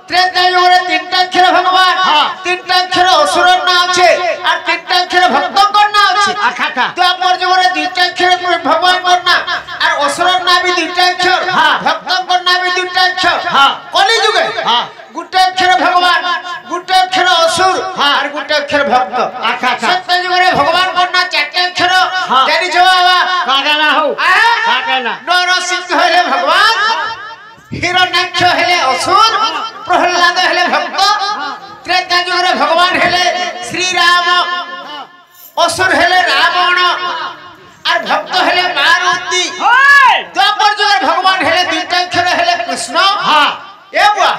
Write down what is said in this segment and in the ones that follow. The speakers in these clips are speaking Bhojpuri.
त्रेता युग रे तीनटा अक्षर भगवान तीनटा अक्षर असुर ना আছে আর তিনটা अक्षर भक्त करना আছে আখা द्वापर युग रे दुईटा अक्षर भगवान करना আর असुर ना भी दुईटा अक्षर भक्त करना भी दुईटा अक्षर कलि युगे गुटे अक्षर भगवान गुटे अक्षर असुर और गुटे अक्षर भक्त আখা सत्य युग रे भगवान करना चारटे अक्षर जानि छ बाबा কাকানা হও কাকানা नरसिंह हेले भगवान हिरण्याक्ष हेले असुर प्रहलाद हेले भक्त त्रेता युग रे भगवान हेले श्री राम असुर हेले रावण और भक्त हेले मारुति द्वापर युग रे भगवान हेले दुईटा अक्षर हेले कृष्ण ए बुआ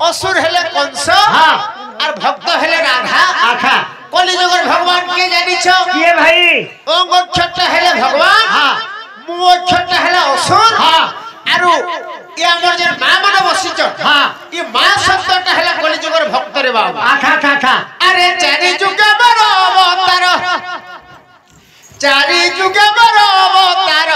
असुर हेले कंस और भक्त हेले राधा আখা कलि युग रे भगवान के जानि छ के भाई ओंग अक्षरटा हेले भगवान मु अक्षरटा हेले असुर आरु ये हमर जे मां माने बसिच ये मां शब्दटा हेला कलि युग रे भक्त रे बाबा আখা अरे चारि युग बर अवतार चारि युग बर अवतार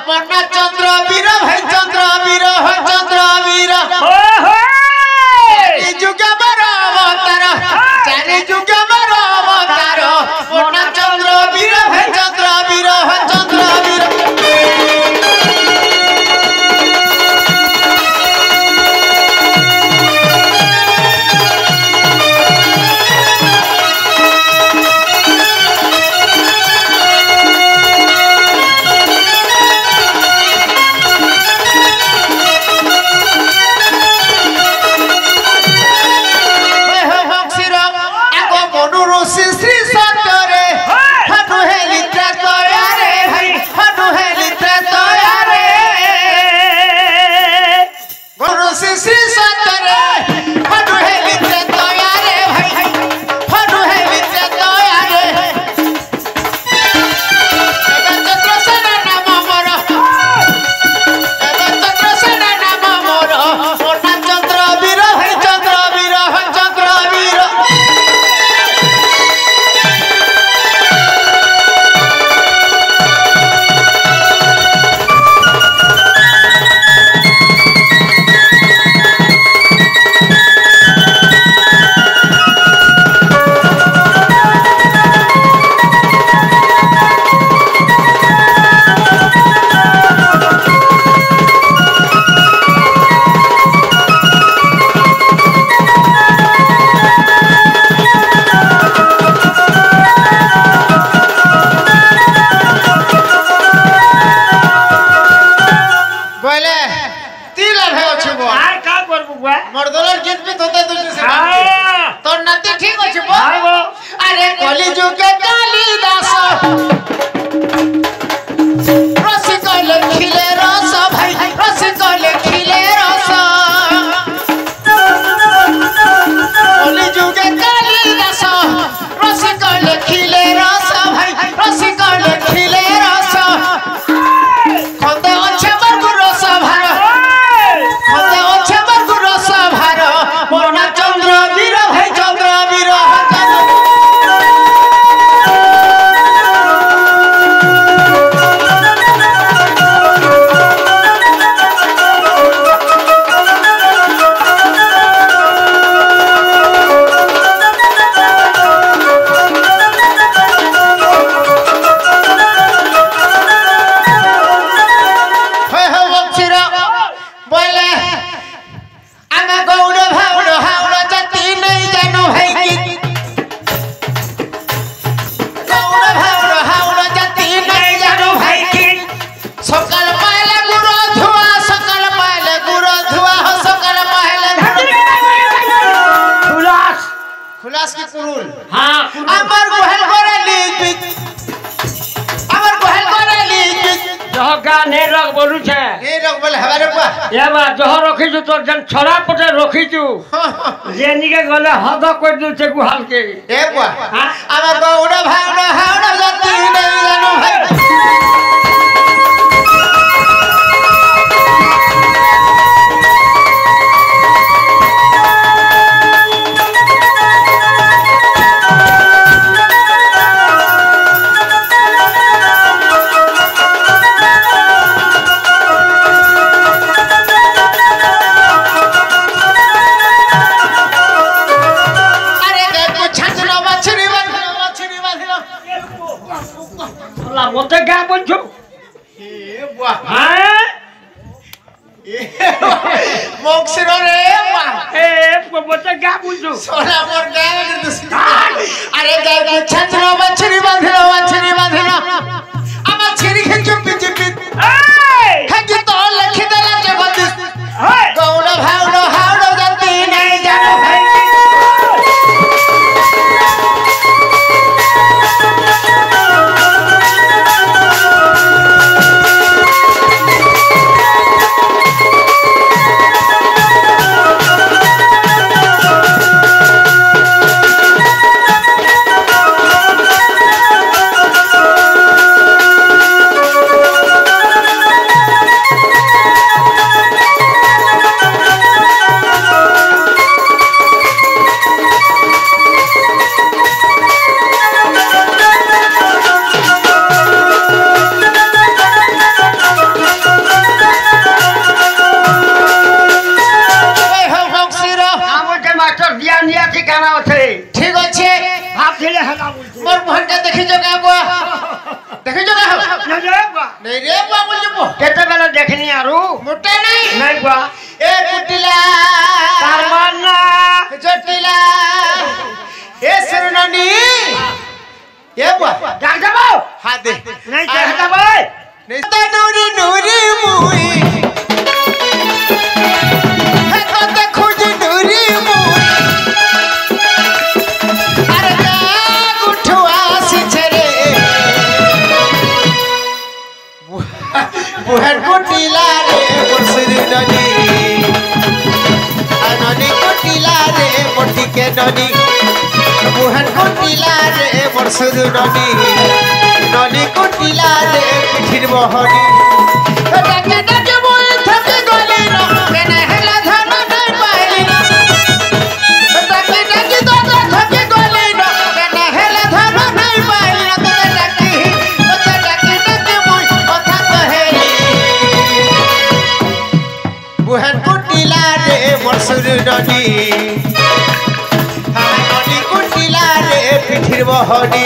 मन चंद्र वीर भाई चंद्र वीर हो चंद्र वीर चारि युग बर अवतार चारि युग बर अवतार मन चंद्र वीर भाई चंद्र वीर हो चंद्र वीर छड़ा पटे रखीचु जेनिके गले हद कर दु से गुहाल के ए बुआ आमा गौड़ा भावड़ा हावड़ा जाती नहीं जानो भाई বুঝছো সোনা মোর গায়ে আরে গায়ে ছাত্র বাছরি বাঁধল আমার ছিরি খেঞ্চু পিচি পিচ খেঞ্চু তো লেখি দেলা জগদীশ গৌড় ভাউড় হাওড় জাতি নাই জানো ভাই ঠিক আছে ভাবছিলে হেলা বলছে মোর মোহনটা দেখি জগা বুয়া দেখি জগা না রে বাবা নাই রে বুয়া বলছি মো কেতেবেলা দেখনি আরু মোটা নাই নাই বাবা এ কুটিলা তার মান না জটিলা এ সুরননি এ বুয়া ডাক দেব হা দে নাই দেখ ভাই নিস্তা নুরি নুরি মুই হে কত খুঁজি নুরি মুই আরে কা গুঠু আসিছে রে বুহের কুটিলা রে বসুরি ননি ননি কুটিলা রে মটিকে ননি বুহের কুটিলা রে বসুরি ননি ননি কুটিলা রে পিঠির বহনি ডাকে ডাকে বই থকে গলি না কেনে হেলা ধন নাই পাইলি না ডাকে ডাকে দাদা থকে গলি না কেনে হেলা ধন নাই পাইলি না তোতে ডাকে বই কথা কহেলি বুহেন কুটিলা রে বসুর ননি ননি কুটিলা রে পিঠির বহনি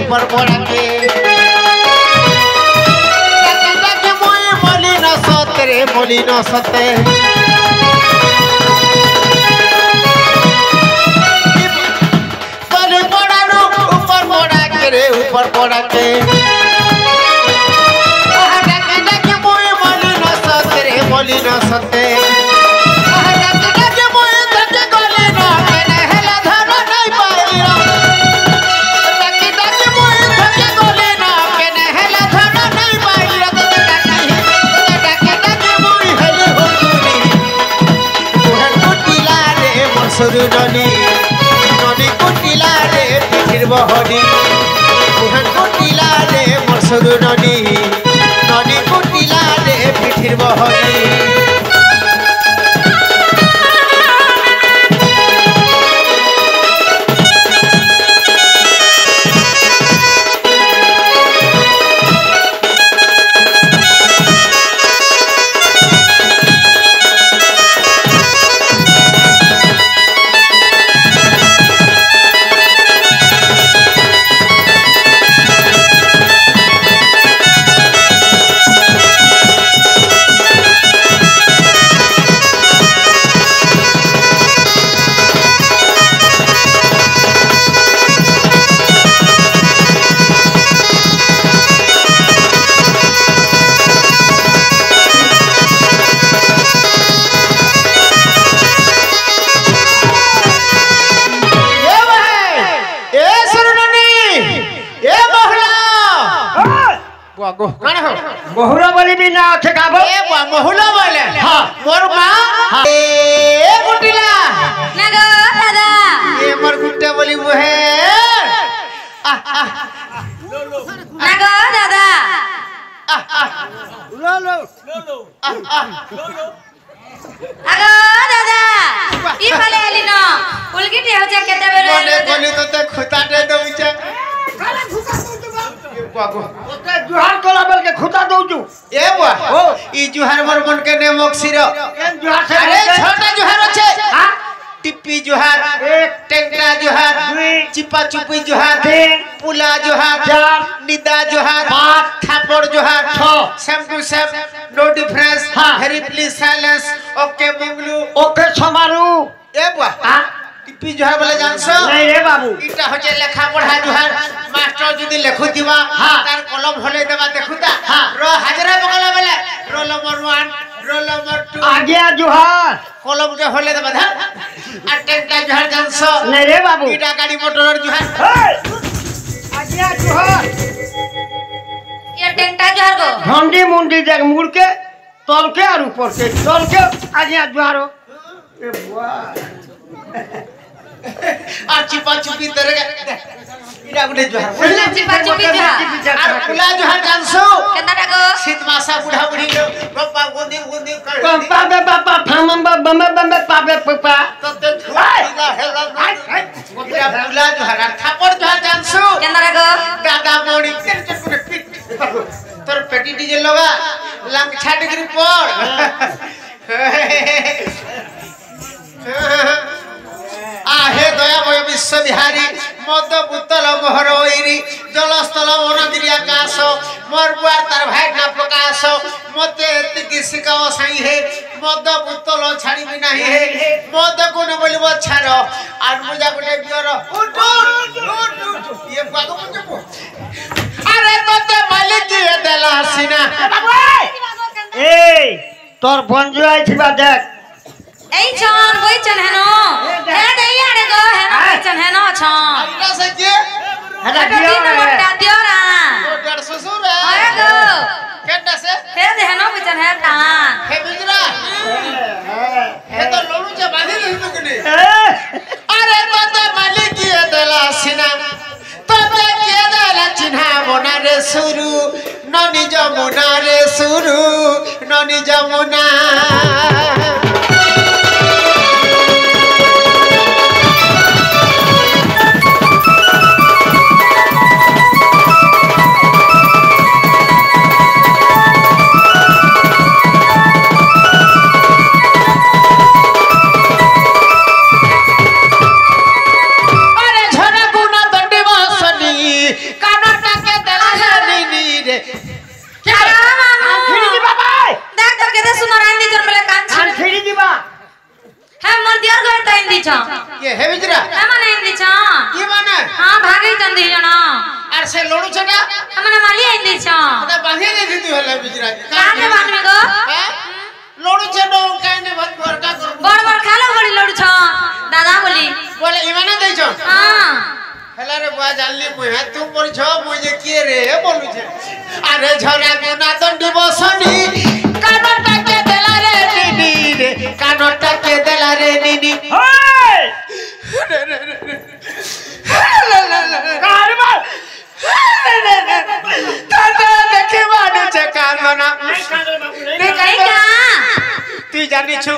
ऊपर पड़ा के जाके मोई बोली न सतरे बोली न सते तोली पड़ा नो ऊपर पड़ा के रे ऊपर पड़ा के जाके मोई बोली न सतरे बोली न सते ননি ননি কুটিলা রে পিঠির বহনি বুহান কুটিলা রে মরসুর ননি ননি কুটিলা রে পিঠির বহনি बुआ गो कौन हो बहुरा बोली भी ना अच्छे काबो ए बुआ मोहुला बोले हाँ मोर मां ए गुटिला ना गो दादा ये मोर गुट्टे बोली वो है ना गो दादा अगो दादा ई फले आली न उलगी टे हो जा केते बेरे कोने कोने तो ते खुता दे दो बिचा बुआ गो ओते जुहार तोला बेल के खुदा दउजू ए बुआ ओ ई जुहार मोर मन के ने मक्सिर केन जुहार से अरे छोटा जुहार আছে हां टिप्पी जुहार एक टेंगरा जुहार दुई चिपा चुपी जुहार तीन पुला जुहार चार निदा जुहार पाँच थापड़ जुहार छह सेम टू सेम नो डिफरेंस हाँ। वेरी प्लीज साइलेंस ओके बुगलू ओके समारू ए बुआ हां टिप्पी जुहार बोले जानसो नहीं रे बाबू इटा होचे लेखा पढ़ा जुहार मास्टर जदी लेखु दिवा हाँ। तार कलम भले देबा देखुता हाँ। रो हाजरा बगला बेले रोल नंबर 1 रोल नंबर 2 आ गया जुहार कलम के होले देबा धा आ टेंटा जुहार जानसो नहीं रे बाबू इटा गाड़ी मोटर जुहार आ गया जुहार ये टेंटा जोर गो झंडी मुंडी देख मुड़ के तल के और ऊपर के तल के आ गया जुहार हो ए वाह आ चिपा चुपी तेरे इटा गुडे जुहार चिपा चुपी जुहार आ पुला जुहार जानसो केतना गो शीत मासा बुढ़ा बुढ़ी लो गप्पा गोदी गोदी कर पंपा बे पापा फामम बम बम पापे पपा तते धुला हेला इटा पुला जुहार थापड़ जुहार जानसो केतना गो दादा मोड़ी तेरे चकुने पिट तोर पेटी डीजे लगा लंग छाट गिरी पड़ आहे दयामय विश्व बिहारी मद बुतल मोहर ओइरी जलस्थल वनगिरी आकाश मोर बुआर तार भाई ना प्रकाश मते एतिकी सिकाओ साई हे मद बुतल छाड़ी भी नाही हे मद को न बोलबो छाड़ आर मुजा गुटे बियर उठ ये बागो मुझे अरे तते मालिक ये देला सीना ए तोर बंजो आई छिबा देख এই ছন বই চন হেনো হে দেই আরে গো হেনো বই চন হেনো ছন আইনা से के हटा এটা दियो দিন মোটা দিও না 150 सुर है আরে গো केटा से হে দে হেনো বই চন হে টান हे बिजरा हे तो लोलू जे बांधी नहीं तो कने अरे तते मालिक ये देला सीना तते के देला चिन्हा बना रे सुरु ननी जमुना रे सुरु ननी जमुना ये है बिजरा हमने हिंदी छ ये माने हां भागे चंदी जण अरे से लोणू छटा हमने माली हिंदी छ अरे बांधी दे दी तू हला बिजरा काने बांधबे गो हैं लोणू छनो काने भत बरका कर बड़ बड़ खालो बड़ी लड़ू छ दादा बोली बोले इमाने दे छ हां हला रे बुआ जानली मुहे तू पर छ मुजे के रे बोलू छे अरे झरा गुना दंडी बसनी कानटा के देला रे नीनी रे कानटा के देला रे नीनी कारवा ताता देखे माने छ कानना नहीं का तू जानी छु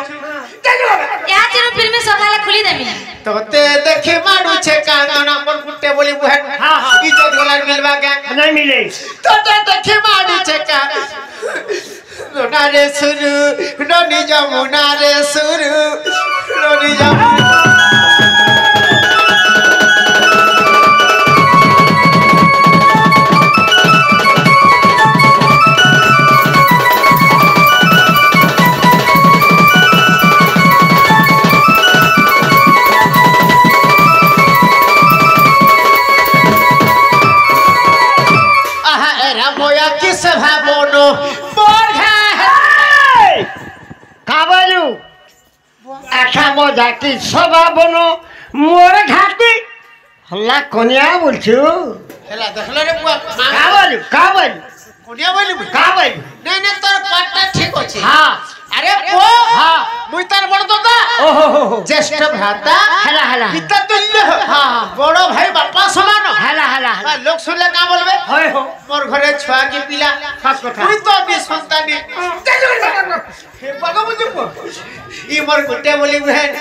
या चिरो फिल्म सकाले खुली देमी तोते देखे मानु छे कानना पर कुट्टे बोली बुहन हां हां इज्जत गोलार मिलवा के नहीं मिले तोते देखे मानु छे का नोना रे सुरु नोनी जमुना रे सुरु नोनी जमुना जाती सभा बनो मोर घाटी हल्ला कोनिया बोलछु हेला देखले रे बुआ का बोलू কোনিয়া বলি কা ভাই নাই নাই তোর পাটটা ঠিক আছে হ্যাঁ আরে পো হ্যাঁ মুই তার বড় দাদা ওহো হো হো জ্যেষ্ঠ ভ্রাতা হেলা হেলা পিতা তুল্য হ্যাঁ বড় ভাই বাপা সমান হেলা হেলা লোক শুনলে কা বলবে হয় হো মোর ঘরে ছুয়া কি পিলা খাস কথা তুই তো আমি সন্তানি হে ভগবান ই মোর গুটে বলি বহেন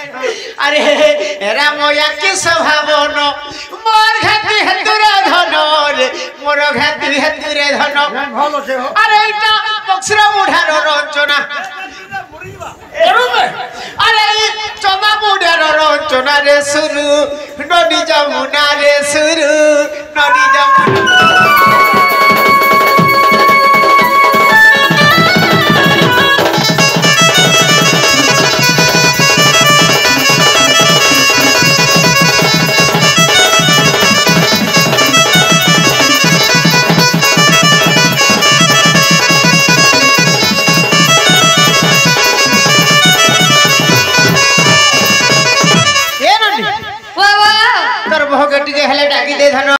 আরে এরা ময়া কি স্বভাবন মোর ঘাতি হেতুরে ধন রে মোর ঘাতি হেতুরে ধন ভালো সে হো আরে এটা বক্সরা মুঢ়ার রঞ্জনা আরে চন্দা মুঢ়ার রঞ্জনা রে সুরু নদী যমুনা রে সুরু নদী যমুনা